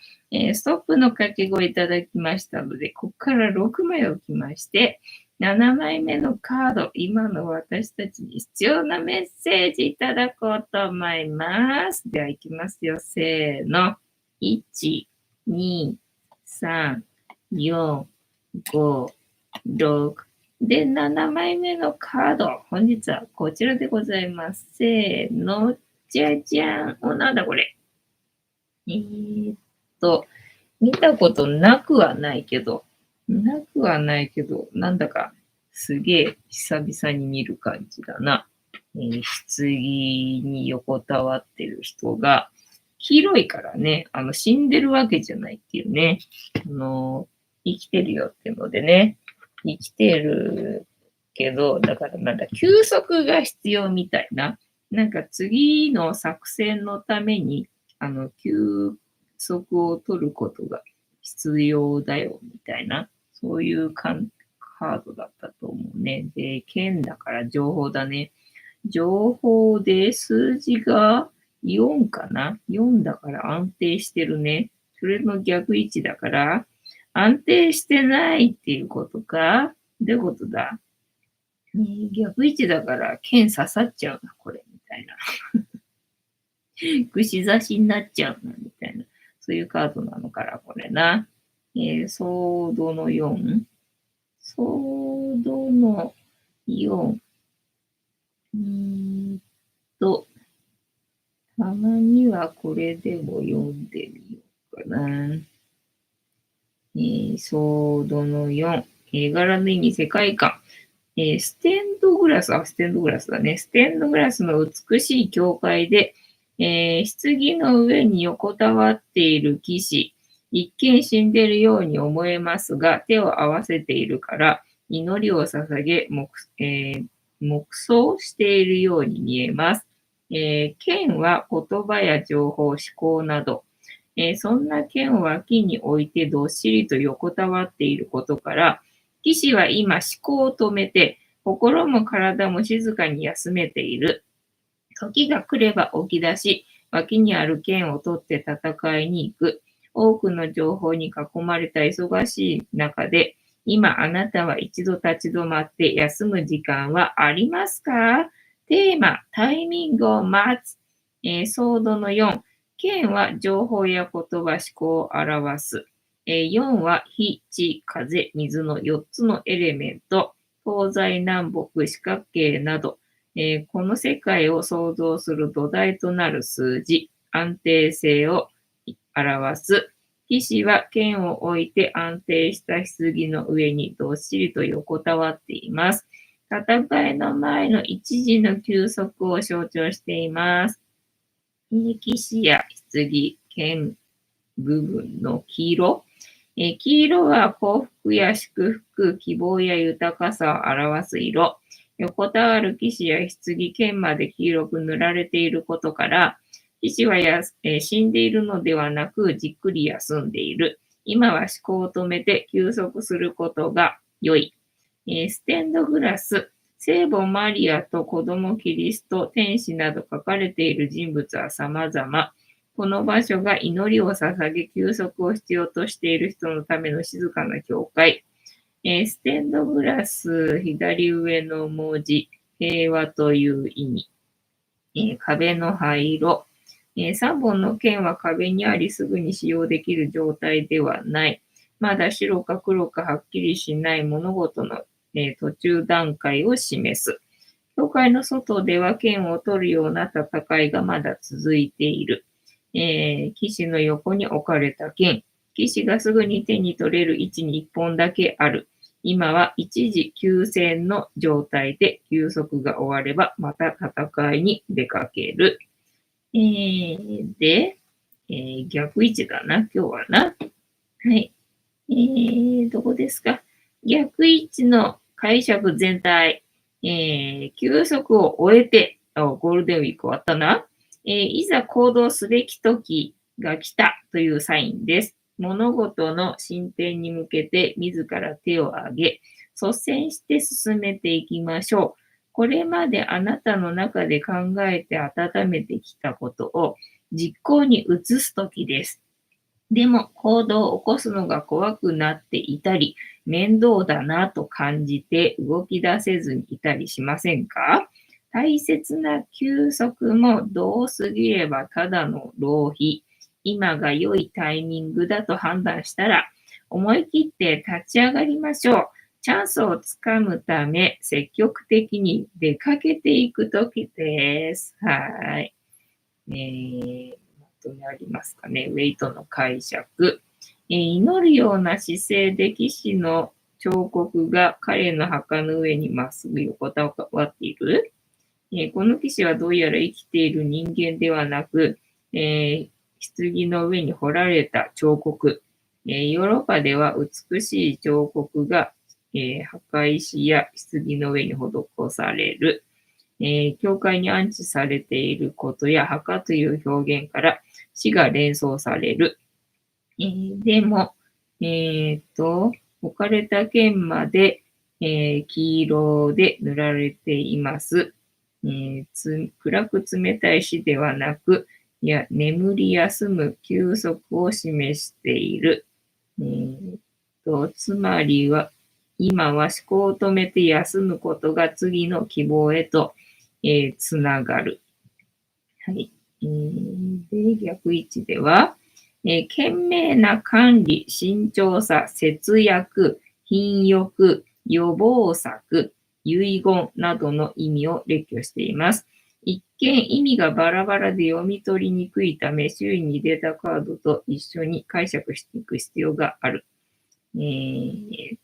ストップの掛け声いただきましたので、ここから6枚置きまして、7枚目のカード、今の私たちに必要なメッセージいただこうと思います。では、いきますよ。せーの。1、2、3、4、5、6。で、7枚目のカード。本日はこちらでございます。せーの。じゃじゃん。なんだこれ。見たことなくはないけど、なんだかすげえ久々に見る感じだな。棺に横たわってる人が、黄色いからね、死んでるわけじゃないっていうね、生きてるよっていうのでね、生きてるけど、だからなんだ、休息が必要みたいな。なんか次の作戦のために、休息を取ることが必要だよ、みたいな、そういうカードだったと思うね。で、剣だから情報だね。情報で数字が4かな？ 4 だから安定してるね。それの逆位置だから、安定してないっていうことか？どういうことだ？逆位置だから剣刺さっちゃうな、これ、みたいな。串刺しになっちゃうな、みたいな。そういうカードなのから、これな。ソードの 4。ソードの4。と、たまにはこれでも読んでみようかな。ソードの4。柄の意味、世界観。ステンドグラスだね。ステンドグラスの美しい教会で、棺の上に横たわっている騎士。一見死んでいるように思えますが、手を合わせているから、祈りを捧げ、黙想しているように見えます。剣は言葉や情報、思考など、そんな剣を脇に置いてどっしりと横たわっていることから、騎士は今思考を止めて、心も体も静かに休めている。時が来れば起き出し、脇にある剣を取って戦いに行く。多くの情報に囲まれた忙しい中で、今あなたは一度立ち止まって休む時間はありますか？テーマ、タイミングを待つ。ソードの4。剣は情報や言葉、思考を表す。4は火、地、風、水の4つのエレメント。東西南北、四角形など、この世界を創造する土台となる数字、安定性を表す。騎士は剣を置いて安定した棺の上にどっしりと横たわっています。戦いの前の一時の休息を象徴しています。騎士や棺、剣部分の黄色。黄色は幸福や祝福、希望や豊かさを表す色。横たわる騎士や棺、剣まで黄色く塗られていることから、騎士は死んでいるのではなく、じっくり休んでいる。今は思考を止めて休息することが良い。ステンドグラス、聖母マリアと子供キリスト、天使など書かれている人物は様々。この場所が祈りを捧げ、休息を必要としている人のための静かな教会。ステンドグラス左上の文字、平和という意味。壁の灰色。3本の剣は壁にありすぐに使用できる状態ではない。まだ白か黒かはっきりしない物事の、途中段階を示す。教会の外では剣を取るような戦いがまだ続いている。騎士の横に置かれた剣。騎士がすぐに手に取れる位置に1本だけある。今は一時休戦の状態で休息が終わればまた戦いに出かける。で、逆位置だな、今日はな。はい。どこですか？逆位置の解釈全体。休息を終えて、ゴールデンウィーク終わったな。いざ行動すべき時が来たというサインです。物事の進展に向けて自ら手を挙げ、率先して進めていきましょう。これまであなたの中で考えて温めてきたことを実行に移す時です。でも行動を起こすのが怖くなっていたり、面倒だなと感じて動き出せずにいたりしませんか？大切な休息もどう過ぎればただの浪費。今が良いタイミングだと判断したら、思い切って立ち上がりましょう。チャンスをつかむため、積極的に出かけていくときです。はい。まとめありますかね。ウェイトの解釈。祈るような姿勢で騎士の彫刻が彼の墓の上にまっすぐ横たわっている。この騎士はどうやら生きている人間ではなく、棺の上に彫られた彫刻。ヨーロッパでは美しい彫刻が、墓石や棺の上に施される。教会に安置されていることや墓という表現から死が連想される。でも、置かれた剣まで、黄色で塗られています。暗く冷たい死ではなく、眠り休む休息を示している。つまりは、今は思考を止めて休むことが次の希望へと、つながる。はい。で、逆位置では、懸命な管理、慎重さ、節約、品欲、予防策、遺言などの意味を列挙しています。一見意味がバラバラで読み取りにくいため、周囲に出たカードと一緒に解釈していく必要がある。休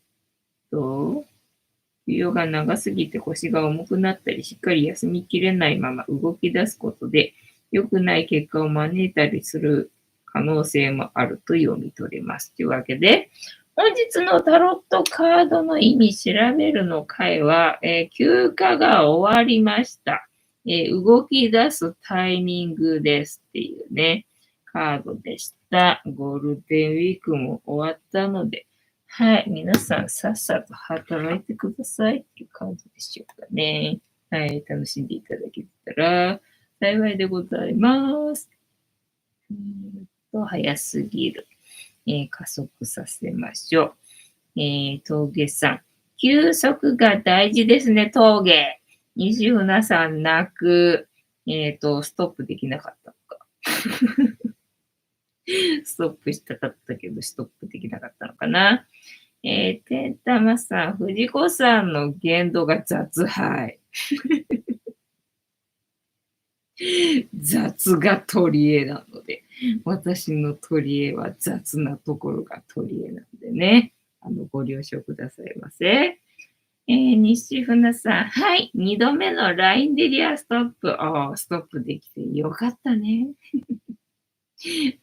養が長すぎて腰が重くなったり、しっかり休みきれないまま動き出すことで、良くない結果を招いたりする可能性もあると読み取れます。というわけで、本日のタロットカードの意味調べるの回は、休暇が終わりました。動き出すタイミングですっていうね、カードでした。ゴールデンウィークも終わったので、はい。皆さん、さっさと働いてくださいっていう感じでしょうかね。はい。楽しんでいただけたら幸いでございます。早すぎる。加速させましょう。峠さん。休息が大事ですね、峠。西船さん、泣く。ストップできなかったのか。ストップしたかったけど、ストップできなかったのかな。てんたまさん、藤子さんの言動が雑はい。雑が取り柄なので、私の取り柄は雑なところが取り柄なんでね、ご了承くださいませ。西船さん、はい、2度目の LINE デリアストップ。ストップできてよかったね。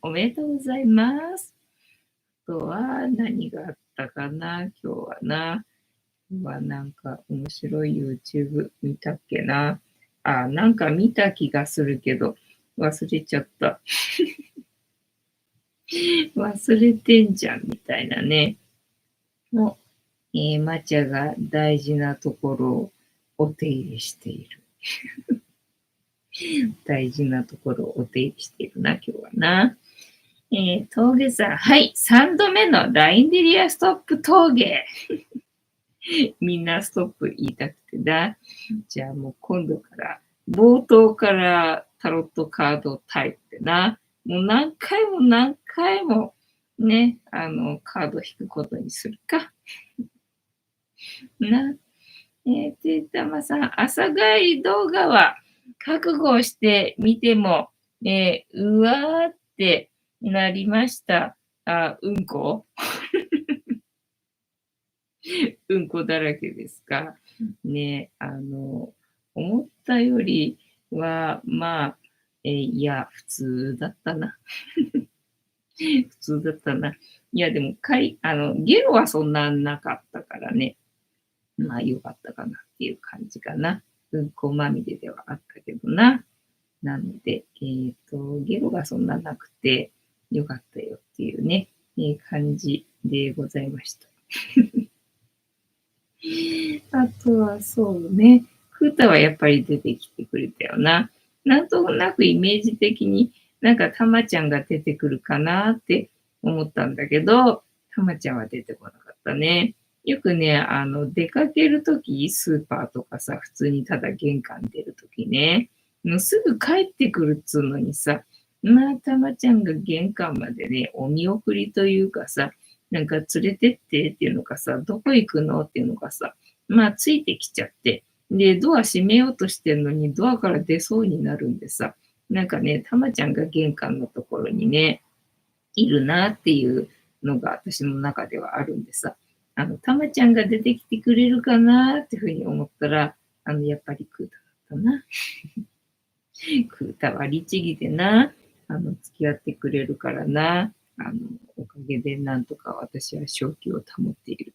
おめでとうございます。あとは何があったかな、今日はな。なんか面白い YouTube 見たっけな。なんか見た気がするけど、忘れちゃった。忘れてんじゃん、みたいなね。の、マチャが大事なところをお手入れしている。大事なところをお手入れしているな、今日はな。峠さん、はい、3度目のラインデリアストップ峠。みんなストップ言いたくてだ。じゃあもう今度から、冒頭からタロットカードタイプでな。もう何回も何回もね、カード引くことにするか。な。てたまさん、朝帰り動画は覚悟してみても、うわーってなりました。うんこうんこだらけですか。ね、思ったよりは、まあ、いや、普通だったな。普通だったな。いや、でも、ゲロはそんななかったからね。まあ、よかったかなっていう感じかな。うんこまみれではあったけどな。なので、ゲロがそんななくてよかったよっていうね、感じでございました。あとはそうね、クータはやっぱり出てきてくれたよな。なんとなくイメージ的になんかたまちゃんが出てくるかなって思ったんだけど、たまちゃんは出てこなかったね。よくね、出かけるとき、スーパーとかさ、普通にただ玄関出るときね、もうすぐ帰ってくるっつうのにさ、たまちゃんが玄関までね、お見送りというかさ、なんか連れてってっていうのかさ、どこ行くのっていうのかさ、ついてきちゃって、で、ドア閉めようとしてんのに、ドアから出そうになるんでさ、なんかね、たまちゃんが玄関のところにね、いるなっていうのが私の中ではあるんでさ、たまちゃんが出てきてくれるかなっていうふうに思ったら、やっぱりクータだったな。クータは律儀でな、付き合ってくれるからな、おかげでなんとか私は正気を保っている。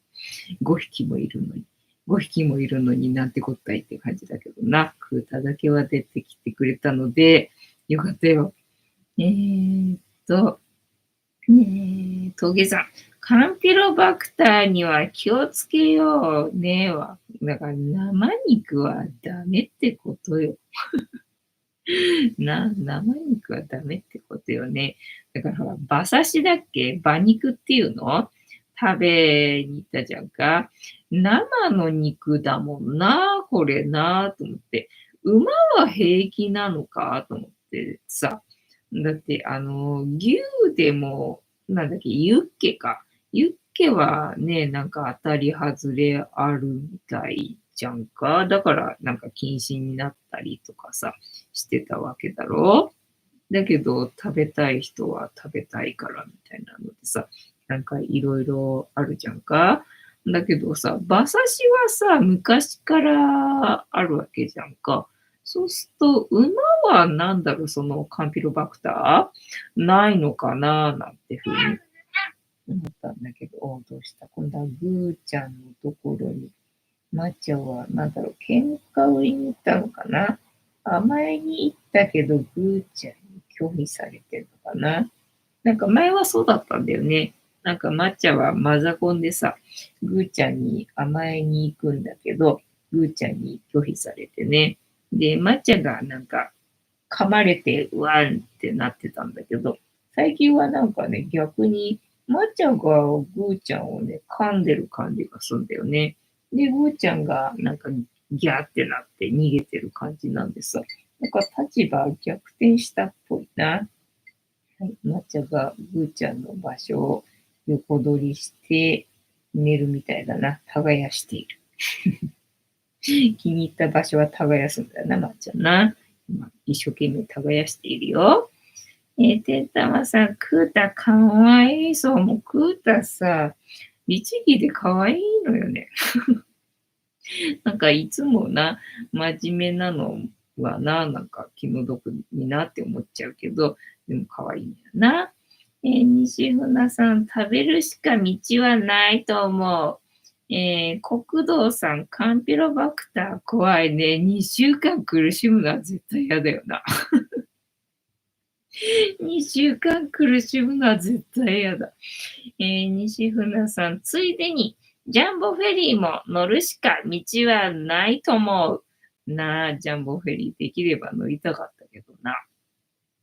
5匹もいるのに。5匹もいるのになんてこったいって感じだけどな。クータだけは出てきてくれたので、よかったよ。えーっと、峠さん。カンピロバクターには気をつけようねは。だから生肉はダメってことよ。生肉はダメってことよね。だからほら、馬刺しだっけ馬肉っていうの食べに行ったじゃんか。生の肉だもんな、これな、と思って。馬は平気なのかと思ってさ。だって、牛でも、なんだっけ、ユッケか。ユッケはね、なんか当たり外れあるみたいじゃんか。だから、なんか禁止になったりとかさ。してたわけだろう。だけど、食べたい人は食べたいからみたいなのでさ、なんかいろいろあるじゃんか。だけどさ、馬刺しはさ、昔からあるわけじゃんか。そうすると、馬はなんだろう、そのカンピロバクターないのかななんてふうに思ったんだけど、どうした今度はグーちゃんのところに、まっちゃんはなんだろう、喧嘩売りに行ったのかな甘えに行ったけど、ぐーちゃんに拒否されてるのかな。なんか前はそうだったんだよね。なんか抹茶はマザコンでさ、ぐーちゃんに甘えに行くんだけど、ぐーちゃんに拒否されてね。で、抹茶がなんか噛まれて、うわんってなってたんだけど、最近はなんかね、逆に抹茶がぐーちゃんをね、噛んでる感じがするんだよね。で、ぐーちゃんがなんかギャーってなって逃げてる感じなんでさ。なんか立場逆転したっぽいな。はい、抹茶がぐーちゃんの場所を横取りして寝るみたいだな。耕している。気に入った場所は耕すんだよな、抹茶な。今一生懸命耕しているよ。てんたまさん、クータかわいい。そう、もうクータさ、律儀でかわいいのよね。なんかいつもな、真面目なのはな、なんか気の毒になって思っちゃうけど、でも可愛いんだよな。西船さん、食べるしか道はないと思う。国道さん、カンピロバクター怖いね。2週間苦しむのは絶対嫌だよな。2週間苦しむのは絶対嫌だ。西船さん、ついでに、ジャンボフェリーも乗るしか道はないと思う。なあ、ジャンボフェリーできれば乗りたかったけどな。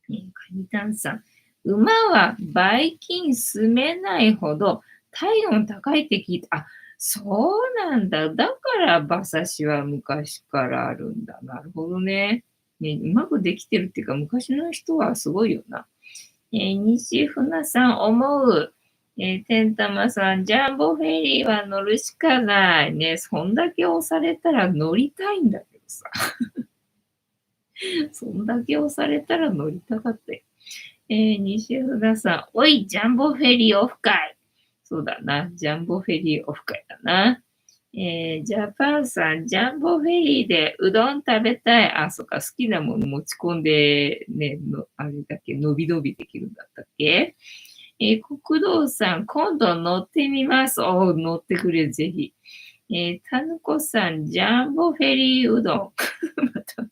カニタンさん、馬はバイキン住めないほど体温高いって聞いた。あ、そうなんだ。だから馬刺しは昔からあるんだ。なるほどね。ね、うまくできてるっていうか、昔の人はすごいよな。西船さん、思う。てんたまさん、ジャンボフェリーは乗るしかないね。そんだけ押されたら乗りたいんだけどさ。そんだけ押されたら乗りたかったよ。西船さん、おい、ジャンボフェリーオフ会。そうだな。ジャンボフェリーオフ会だな。ジャパンさん、ジャンボフェリーでうどん食べたい。あ、そっか、好きなもの持ち込んで、ね、あれだっけ、伸び伸びできるんだったっけ国道さん、今度乗ってみます。乗ってくれ、ぜひ。たぬこさん、ジャンボフェリーうどん。また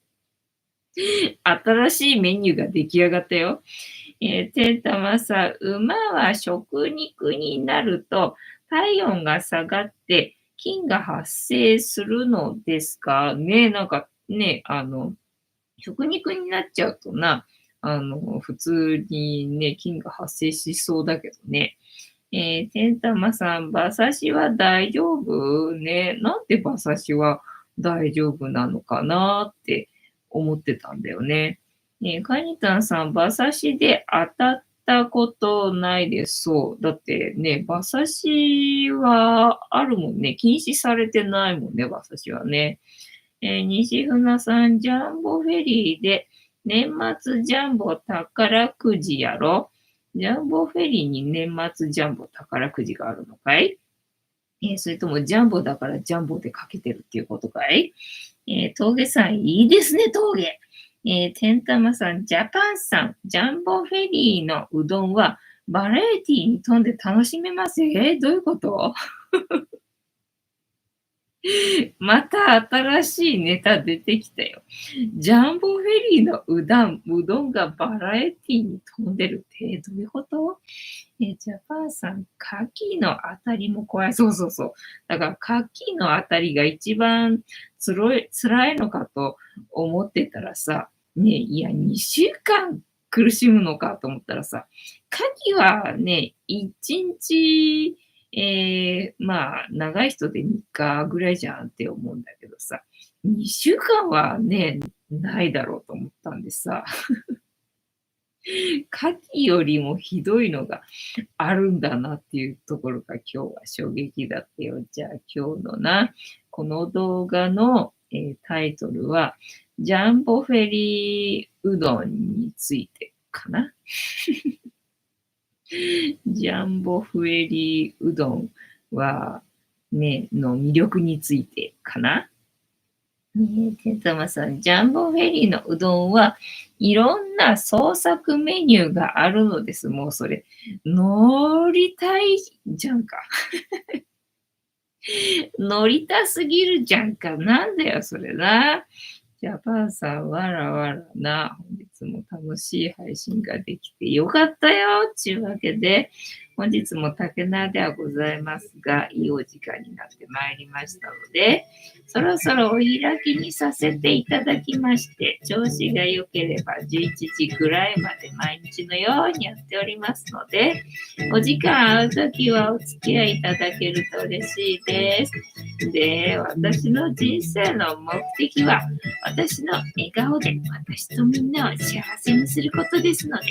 新しいメニューが出来上がったよ。てんたまさん、馬は食肉になると体温が下がって菌が発生するのですかね。なんかね、食肉になっちゃうとな、普通にね、菌が発生しそうだけどね。てんたまさん、馬刺しは大丈夫ね。なんで馬刺しは大丈夫なのかなって思ってたんだよね。カニタンさん、馬刺しで当たったことないです。そう。だってね、馬刺しはあるもんね。禁止されてないもんね、馬刺しはね。西船さん、ジャンボフェリーで年末ジャンボ宝くじやろ。ジャンボフェリーに年末ジャンボ宝くじがあるのかい？それともジャンボだからジャンボでかけてるっていうことかい？峠さん、いいですね、峠。てんたまさん、ジャパンさん、ジャンボフェリーのうどんはバラエティに富んで楽しめますよ。どういうこと？また新しいネタ出てきたよ。ジャンボフェリーのうどんがバラエティに飛んでるってどういうこと？ジャパンさん、カキのあたりも怖い。そうそうそう。だからカキのあたりが一番辛いのかと思ってたらさ、ね、いや、2週間苦しむのかと思ったらさ、カキはね、1日、まあ、長い人で3日ぐらいじゃんって思うんだけどさ、2週間はね、ないだろうと思ったんでさ、カキよりもひどいのがあるんだなっていうところが今日は衝撃だったよ。じゃあ今日のな、この動画の、タイトルは、ジャンボフェリーうどんについてかな。ジャンボフェリーうどんは、ね、の魅力についてかな。てんたまさん、ジャンボフェリーのうどんはいろんな創作メニューがあるのです。もうそれ、乗りたいじゃんか。乗りたすぎるじゃんか。なんだよ、それな。ジャパンさん、わらわらな。本日も楽しい配信ができてよかったよ。ちゅうわけで、本日も竹縄ではございますが、いいお時間になってまいりましたので、そろそろお開きにさせていただきまして、調子が良ければ11時ぐらいまで毎日のようにやっておりますので、お時間合うときはお付き合いいただけると嬉しいです。で、私の人生の目的は、私の笑顔で私とみんなを幸せにすることですので、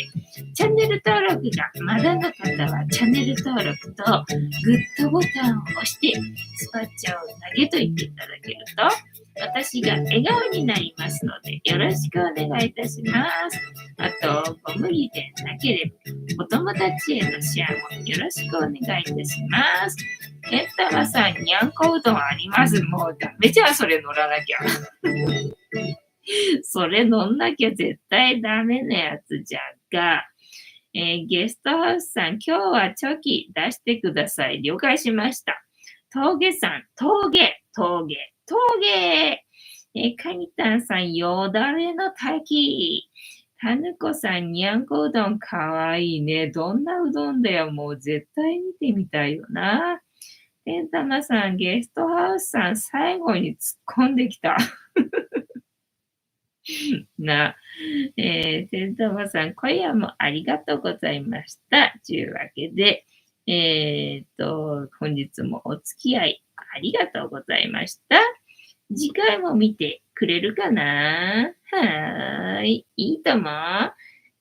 チャンネル登録がまだの方はチャンネル登録とグッドボタンを押してスパッチャを投げといていただけると私が笑顔になりますのでよろしくお願いいたします。あと、ご無理でなければお友達へのシェアもよろしくお願いいたします。ケンタマさん、にゃんこうどんあります。もうダメじゃん、それ乗らなきゃ。それ乗んなきゃ絶対ダメなやつじゃんか。ゲストハウスさん、今日はチョキ出してください。了解しました。峠さん、峠。カニタンさん、よだれの滝。タヌコさん、にゃんこうどんかわいいね。どんなうどんだよ。もう絶対見てみたいよな。てんたまさん、ゲストハウスさん、最後に突っ込んできた。な、てんたまさん、今夜もありがとうございました。というわけで、本日もお付き合いありがとうございました。次回も見てくれるかな？はーい。いいとも。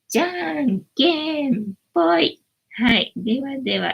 じゃんけんぽい。はい。ではでは。